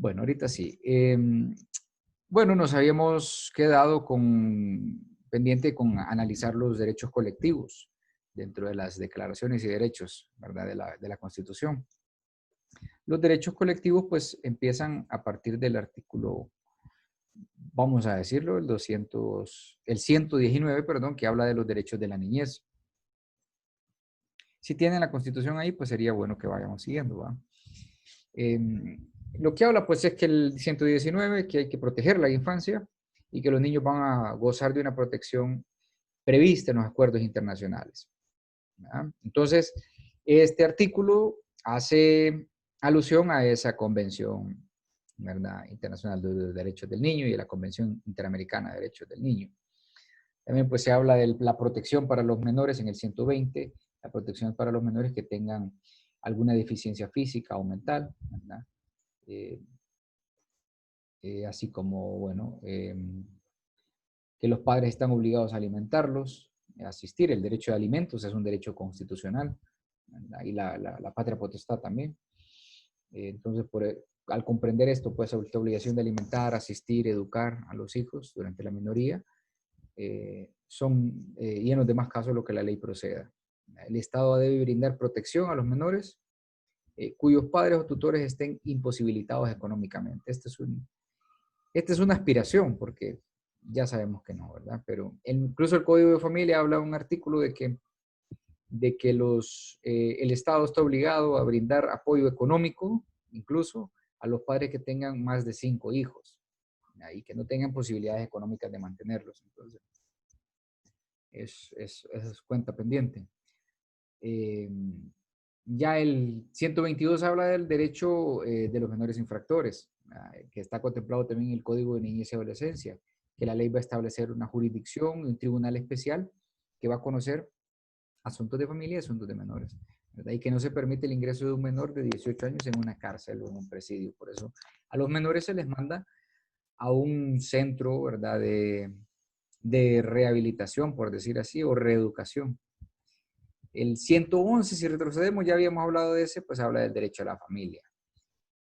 Bueno, ahorita sí. Bueno, nos habíamos quedado pendiente con analizar los derechos colectivos dentro de las declaraciones y derechos, ¿verdad? De la Constitución. Los derechos colectivos, pues, empiezan a partir del artículo, vamos a decirlo, el 119, perdón, que habla de los derechos de la niñez. Si tienen la Constitución ahí, pues sería bueno que vayamos siguiendo, ¿va? Lo que habla, pues, es que el 119, que hay que proteger la infancia y que los niños van a gozar de una protección prevista en los acuerdos internacionales, ¿verdad? Entonces, este artículo hace alusión a esa convención, ¿verdad?, internacional de los derechos del niño y a la Convención Interamericana de Derechos del Niño. También, pues, se habla de la protección para los menores en el 120, la protección para los menores que tengan alguna deficiencia física o mental, ¿verdad? Eh, Así como, bueno, que los padres están obligados a alimentarlos, a asistir. El derecho de alimentos es un derecho constitucional, ¿verdad? Y la patria potestad también. Entonces, al comprender esto, pues, esta obligación de alimentar, asistir, educar a los hijos durante la minoría, y en los demás casos lo que la ley proceda. El Estado debe brindar protección a los menores cuyos padres o tutores estén imposibilitados económicamente. Esta es una aspiración, porque ya sabemos que no, ¿verdad? Pero incluso el Código de Familia habla de un artículo de que el Estado está obligado a brindar apoyo económico, incluso a los padres que tengan más de 5 hijos, ¿ya? Y que no tengan posibilidades económicas de mantenerlos. Entonces, es cuenta pendiente. Eh, ya el 122 habla del derecho de los menores infractores, que está contemplado también en el Código de Niñez y Adolescencia, que la ley va a establecer una jurisdicción y un tribunal especial que va a conocer asuntos de familia y asuntos de menores, ¿verdad? Y que no se permite el ingreso de un menor de 18 años en una cárcel o en un presidio. Por eso a los menores se les manda a un centro, ¿verdad?, de rehabilitación, por decir así, o reeducación. El 111, si retrocedemos, ya habíamos hablado de ese, pues habla del derecho a la familia.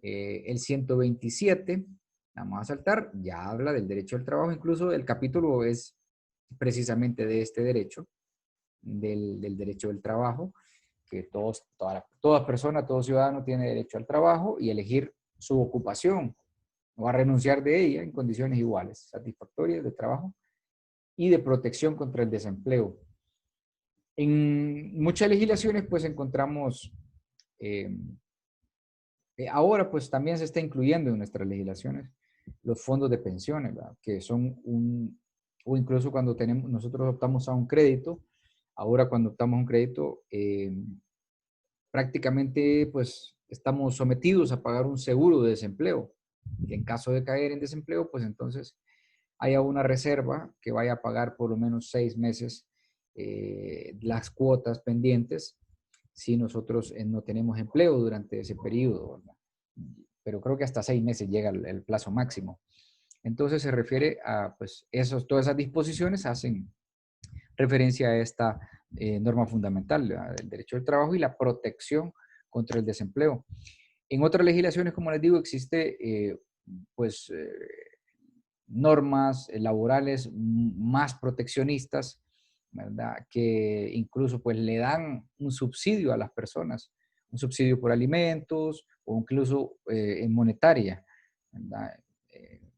El 127, vamos a saltar, ya habla del derecho al trabajo, incluso el capítulo es precisamente de este derecho, del derecho del trabajo, que toda persona, todo ciudadano tiene derecho al trabajo y elegir su ocupación o a renunciar de ella en condiciones iguales, satisfactorias de trabajo y de protección contra el desempleo. En muchas legislaciones, pues encontramos, eh, ahora pues también se está incluyendo en nuestras legislaciones los fondos de pensiones, ¿verdad?, que son o incluso cuando nosotros optamos a un crédito, ahora cuando optamos a un crédito, prácticamente pues estamos sometidos a pagar un seguro de desempleo, que en caso de caer en desempleo, pues entonces haya una reserva que vaya a pagar por lo menos 6 meses las cuotas pendientes si nosotros no tenemos empleo durante ese periodo, ¿verdad? Pero creo que hasta 6 meses llega el plazo máximo. Entonces se refiere a, pues, todas esas disposiciones hacen referencia a esta norma fundamental, ¿verdad?, del derecho al trabajo y la protección contra el desempleo. En otras legislaciones, como les digo, existe, pues, normas laborales más proteccionistas, ¿verdad?, que incluso pues le dan un subsidio a las personas, un subsidio por alimentos o incluso en monetaria, ¿verdad?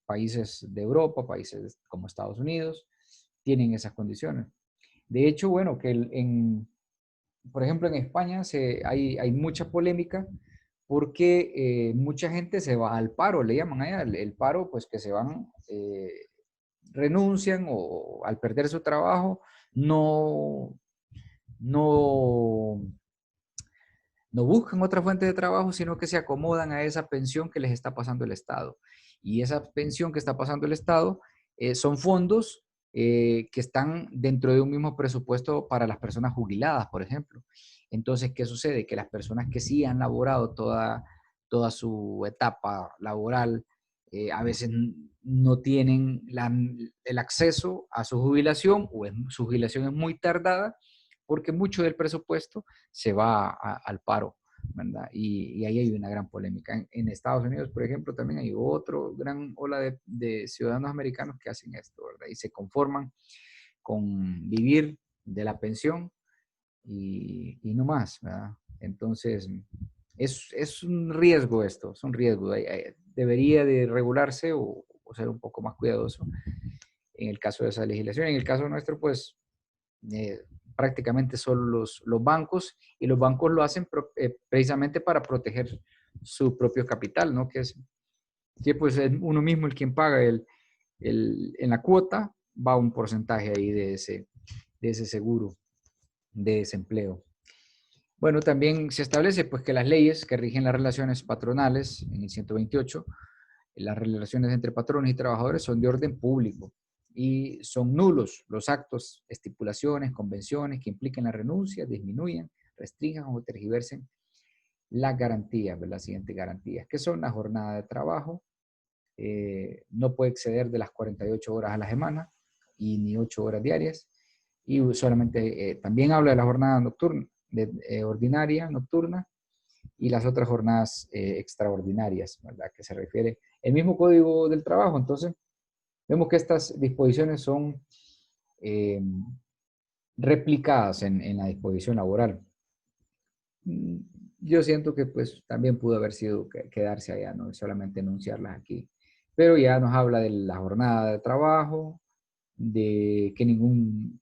Países de Europa, países como Estados Unidos, tienen esas condiciones. De hecho, bueno, por ejemplo, en España hay mucha polémica porque mucha gente se va al paro, le llaman allá, el paro, pues que se van, renuncian o al perder su trabajo, no, no, no buscan otra fuente de trabajo, sino que se acomodan a esa pensión que les está pasando el Estado. Y esa pensión que está pasando el Estado son fondos que están dentro de un mismo presupuesto para las personas jubiladas, por ejemplo. Entonces, ¿qué sucede? Que las personas que sí han laborado toda su etapa laboral, a veces no tienen el acceso a su jubilación o su jubilación es muy tardada porque mucho del presupuesto se va al paro, ¿verdad? Y ahí hay una gran polémica. En Estados Unidos, por ejemplo, también hay otro gran ola de ciudadanos americanos que hacen esto, ¿verdad? Y se conforman con vivir de la pensión y no más, ¿verdad? Entonces, es un riesgo esto, es un riesgo. Debería de regularse o ser un poco más cuidadoso en el caso de esa legislación. En el caso nuestro, pues, eh, prácticamente solo los bancos, y los bancos lo hacen precisamente para proteger su propio capital, ¿no? Que pues es uno mismo el quien paga en la cuota, va un porcentaje ahí de ese seguro de desempleo. Bueno, también se establece pues que las leyes que rigen las relaciones patronales en el 128, las relaciones entre patrones y trabajadores son de orden público y son nulos los actos, estipulaciones, convenciones que impliquen la renuncia, disminuyan, restrinjan o tergiversen las garantías, las siguientes garantías, que son la jornada de trabajo, no puede exceder de las 48 horas a la semana y ni 8 horas diarias, y solamente también habla de la jornada nocturna, ordinaria, nocturna, y las otras jornadas extraordinarias, ¿verdad? Que se refiere el mismo Código del Trabajo. Entonces, vemos que estas disposiciones son eh, replicadas en la disposición laboral. Yo siento que pues también pudo haber sido quedarse allá, no solamente enunciarlas aquí. Pero ya nos habla de la jornada de trabajo, de que ningún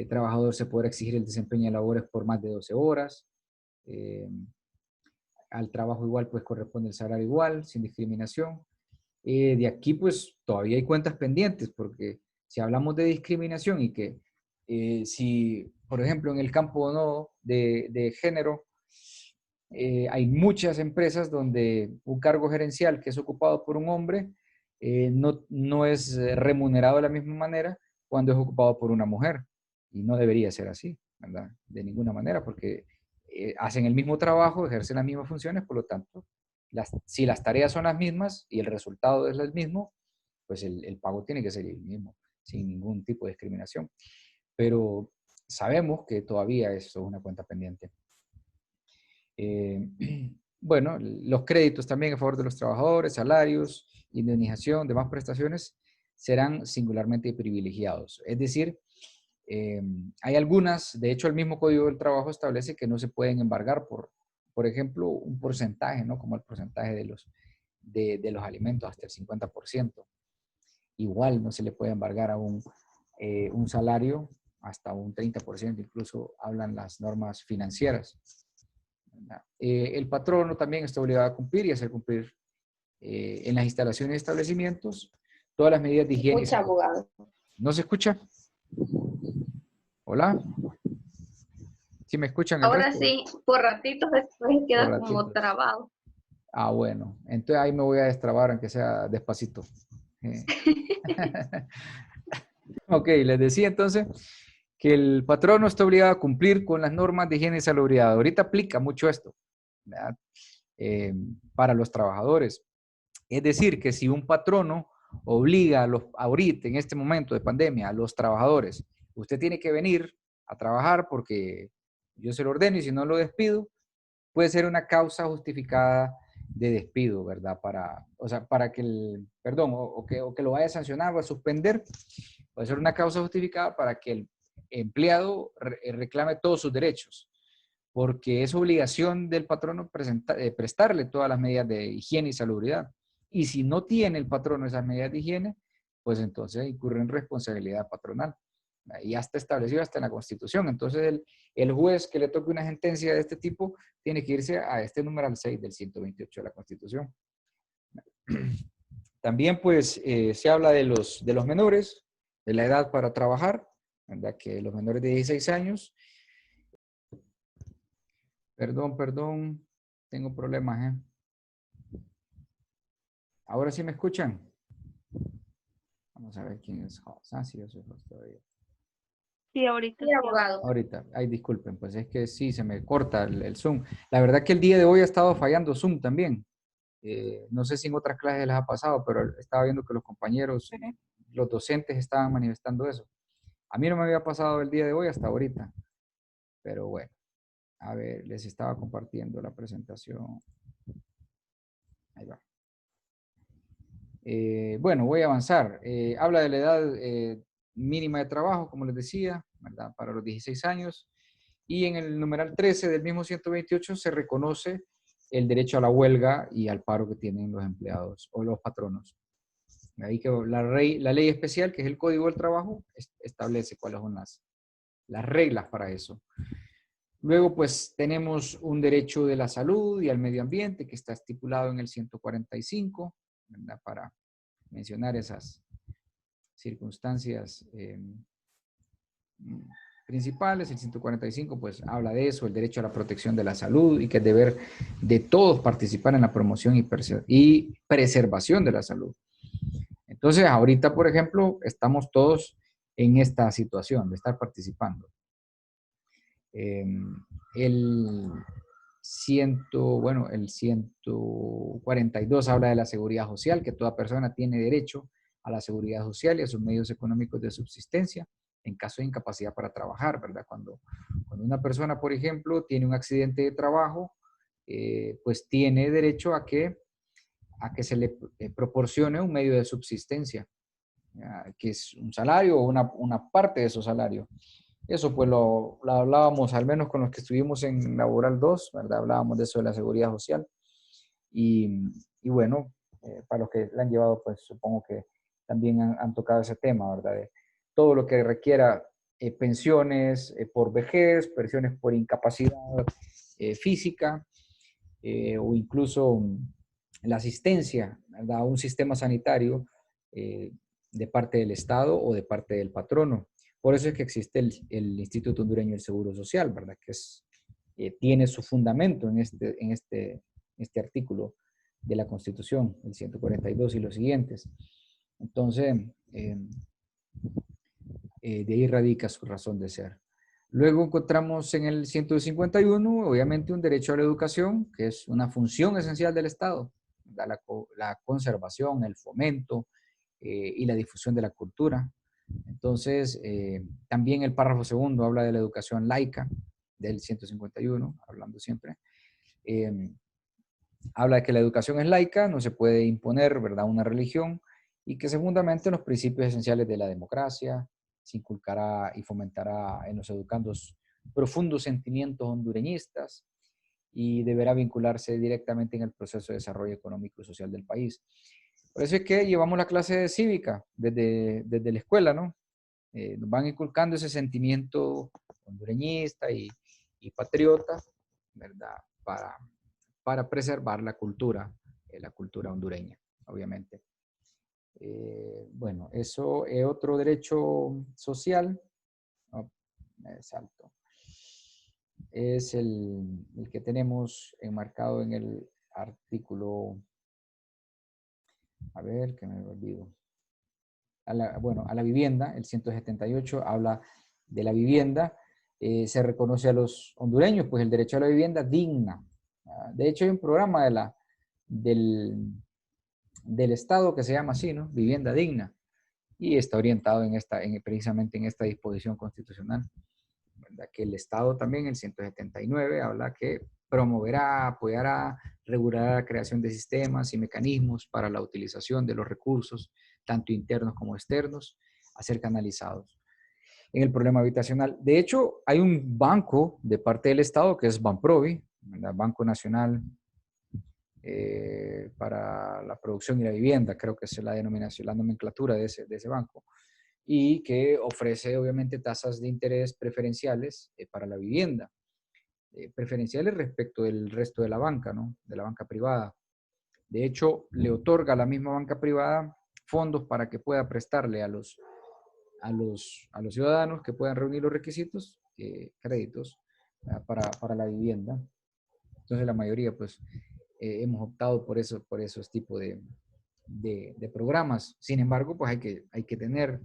trabajador se podrá exigir el desempeño de labores por más de 12 horas. Eh, Al trabajo igual pues corresponde el salario igual, sin discriminación. De aquí pues todavía hay cuentas pendientes, porque si hablamos de discriminación y que si, por ejemplo, en el campo no de género, hay muchas empresas donde un cargo gerencial que es ocupado por un hombre no es remunerado de la misma manera cuando es ocupado por una mujer. Y no debería ser así, ¿verdad? De ninguna manera, porque hacen el mismo trabajo, ejercen las mismas funciones, por lo tanto, si las tareas son las mismas y el resultado es el mismo, pues el pago tiene que ser el mismo, sin ningún tipo de discriminación. Pero sabemos que todavía eso es una cuenta pendiente. Eh, bueno, los créditos también a favor de los trabajadores, salarios, indemnización, demás prestaciones serán singularmente privilegiados. Es decir, eh, hay algunas, de hecho el mismo Código del Trabajo establece que no se pueden embargar por ejemplo, un porcentaje, ¿no? Como el porcentaje de los alimentos, hasta el 50%. Igual no se le puede embargar a un salario hasta un 30%, incluso hablan las normas financieras. El patrono también está obligado a cumplir y hacer cumplir en las instalaciones y establecimientos todas las medidas de higiene. Escucha, abogado. ¿No se escucha? ¿Hola? ¿Sí me escuchan el Ahora resto? sí, por ratitos después Por queda como ratitos. trabado. Ah, bueno. Entonces ahí me voy a destrabar, aunque sea despacito. Ok, les decía entonces que el patrono está obligado a cumplir con las normas de higiene y salubridad. Ahorita aplica mucho esto, ¿verdad? Para los trabajadores. Es decir, que si un patrono obliga ahorita, en este momento de pandemia, a los trabajadores, usted tiene que venir a trabajar porque yo se lo ordeno y si no lo despido, puede ser una causa justificada de despido, ¿verdad? O sea, para que perdón, o que lo vaya a sancionar o a suspender, puede ser una causa justificada para que el empleado reclame todos sus derechos, porque es obligación del patrono prestarle todas las medidas de higiene y salubridad. Y si no tiene el patrono esas medidas de higiene, pues entonces incurre en responsabilidad patronal. Y ya está establecido hasta en la Constitución. Entonces el juez que le toque una sentencia de este tipo tiene que irse a este numeral 6 del 128 de la Constitución. También pues se habla de los menores, de la edad para trabajar, ¿verdad? Que los menores de 16 años, perdón, tengo problemas, ¿eh? Ahora sí me escuchan. Vamos a ver quién es host. Ah, sí, yo soy host todavía. Sí, ahorita sí, abogado. Ahorita, ay, disculpen, pues es que sí, se me corta el Zoom. La verdad que el día de hoy ha estado fallando Zoom también. No sé si en otras clases les ha pasado, pero estaba viendo que los compañeros, los docentes estaban manifestando eso. A mí no me había pasado el día de hoy hasta ahorita, pero bueno. A ver, les estaba compartiendo la presentación. Ahí va. Bueno, voy a avanzar. Habla de la edad mínima de trabajo, como les decía, ¿verdad? Para los 16 años. Y en el numeral 13 del mismo 128 se reconoce el derecho a la huelga y al paro que tienen los empleados o los patronos. Ahí que la ley especial, que es el Código del Trabajo, establece cuáles son las reglas para eso. Luego, pues, tenemos un derecho de la salud y al medio ambiente que está estipulado en el 145, ¿verdad? Para mencionar esas circunstancias principales. El 145, pues, habla de eso, el derecho a la protección de la salud y que es deber de todos participar en la promoción y preservación de la salud. Entonces, ahorita, por ejemplo, estamos todos en esta situación de estar participando. El 142 habla de la seguridad social, que toda persona tiene derecho a la seguridad social y a sus medios económicos de subsistencia en caso de incapacidad para trabajar, ¿verdad? Cuando una persona, por ejemplo, tiene un accidente de trabajo, pues tiene derecho a que se le proporcione un medio de subsistencia, que es un salario o una parte de su salario. Eso pues lo hablábamos, al menos con los que estuvimos en Laboral 2, ¿verdad? Hablábamos de eso de la seguridad social. Y bueno, para los que la han llevado, pues supongo que también han tocado ese tema, ¿verdad? De todo lo que requiera pensiones por vejez, pensiones por incapacidad física, o incluso la asistencia, ¿verdad? A un sistema sanitario de parte del Estado o de parte del patrono. Por eso es que existe el Instituto Hondureño del Seguro Social, ¿verdad? Que tiene su fundamento en este artículo de la Constitución, el 142 y los siguientes. Entonces, de ahí radica su razón de ser. Luego encontramos en el 151, obviamente, un derecho a la educación, que es una función esencial del Estado, la conservación, el fomento y la difusión de la cultura. Entonces, también el párrafo segundo habla de la educación laica, del 151, hablando siempre. Habla de que la educación es laica, no se puede imponer, ¿verdad?, una religión, y que se fundamenta en los principios esenciales de la democracia, se inculcará y fomentará en los educandos profundos sentimientos hondureñistas y deberá vincularse directamente en el proceso de desarrollo económico y social del país. Por eso es que llevamos la clase de cívica desde la escuela, ¿no? Nos van inculcando ese sentimiento hondureñista y patriota, ¿verdad? Para preservar la cultura hondureña, obviamente. Bueno, eso es otro derecho social. Oh, me salto. Es el que tenemos enmarcado en el artículo, a ver, que me olvido. A la vivienda, el 178 habla de la vivienda. Se reconoce a los hondureños, pues el derecho a la vivienda digna. De hecho, hay un programa del Estado que se llama así, ¿no? Vivienda digna. Y está orientado precisamente en esta disposición constitucional, ¿verdad? Que el Estado también, el 179, habla que promoverá, apoyará, regulará la creación de sistemas y mecanismos para la utilización de los recursos, tanto internos como externos, a ser canalizados en el problema habitacional. De hecho, hay un banco de parte del Estado que es Banprovi, el Banco Nacional para la Producción y la Vivienda, creo que es la denominación, la nomenclatura de ese banco, y que ofrece obviamente tasas de interés preferenciales para la vivienda, preferenciales respecto del resto de la banca, ¿no? De la banca privada. De hecho, le otorga a la misma banca privada fondos para que pueda prestarle a los ciudadanos que puedan reunir los requisitos, créditos para la vivienda. Entonces la mayoría pues hemos optado por esos tipos de programas. Sin embargo, pues hay que tener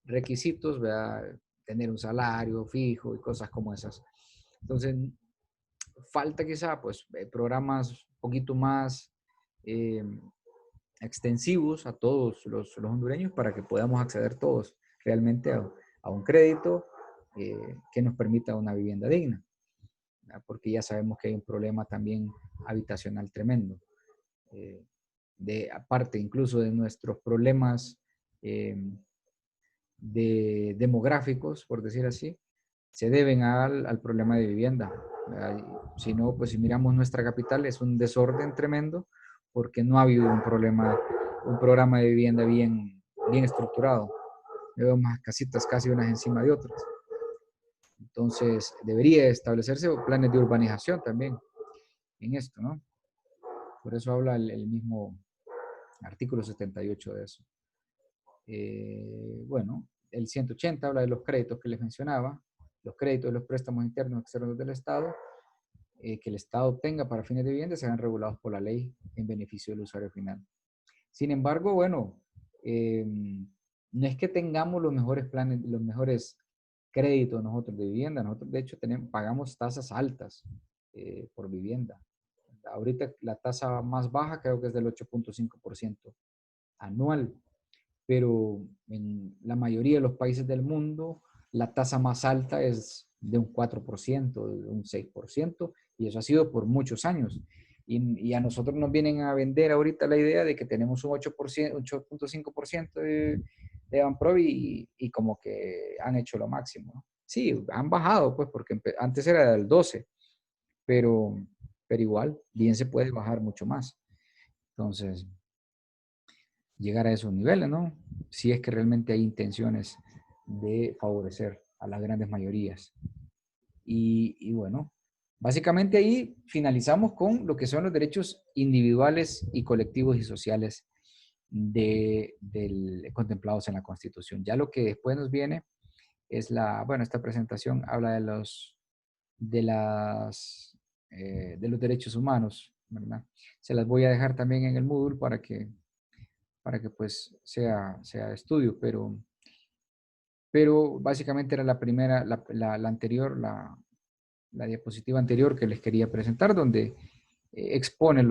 requisitos, ¿verdad? Tener un salario fijo y cosas como esas. Entonces, falta quizá pues programas un poquito más extensivos a todos los hondureños para que podamos acceder todos realmente a un crédito que nos permita una vivienda digna. porque ya sabemos que hay un problema también habitacional tremendo. Aparte incluso de nuestros problemas demográficos, por decir así, se deben al problema de vivienda. Si no, pues si miramos nuestra capital, es un desorden tremendo porque no ha habido un programa de vivienda bien estructurado. Veo más casitas casi unas encima de otras. Entonces, debería establecerse planes de urbanización también en esto, ¿no? Por eso habla el mismo artículo 78 de eso. Bueno, el 180 habla de los créditos que les mencionaba, los créditos de los préstamos internos y externos del Estado, que el Estado obtenga para fines de vivienda sean regulados por la ley en beneficio del usuario final. Sin embargo, bueno, no es que tengamos los mejores planes, los mejores créditos nosotros de vivienda. Nosotros, de hecho, pagamos tasas altas por vivienda. Ahorita la tasa más baja creo que es del 8.5% anual, pero en la mayoría de los países del mundo la tasa más alta es de un 4%, de un 6%, y eso ha sido por muchos años. Y a nosotros nos vienen a vender ahorita la idea de que tenemos un 8%, 8.5% de Banprov y como que han hecho lo máximo, ¿no? Sí, han bajado, pues, porque antes era del 12, pero igual, bien se puede bajar mucho más. Entonces, llegar a esos niveles, ¿no? Si es que realmente hay intenciones de favorecer a las grandes mayorías. Y bueno, básicamente ahí finalizamos con lo que son los derechos individuales y colectivos y sociales contemplados en la Constitución. Ya lo que después nos viene es bueno, esta presentación habla de los derechos humanos, ¿verdad? Se las voy a dejar también en el Moodle para que pues sea de estudio, pero básicamente era la primera, la anterior, la diapositiva anterior que les quería presentar, donde expone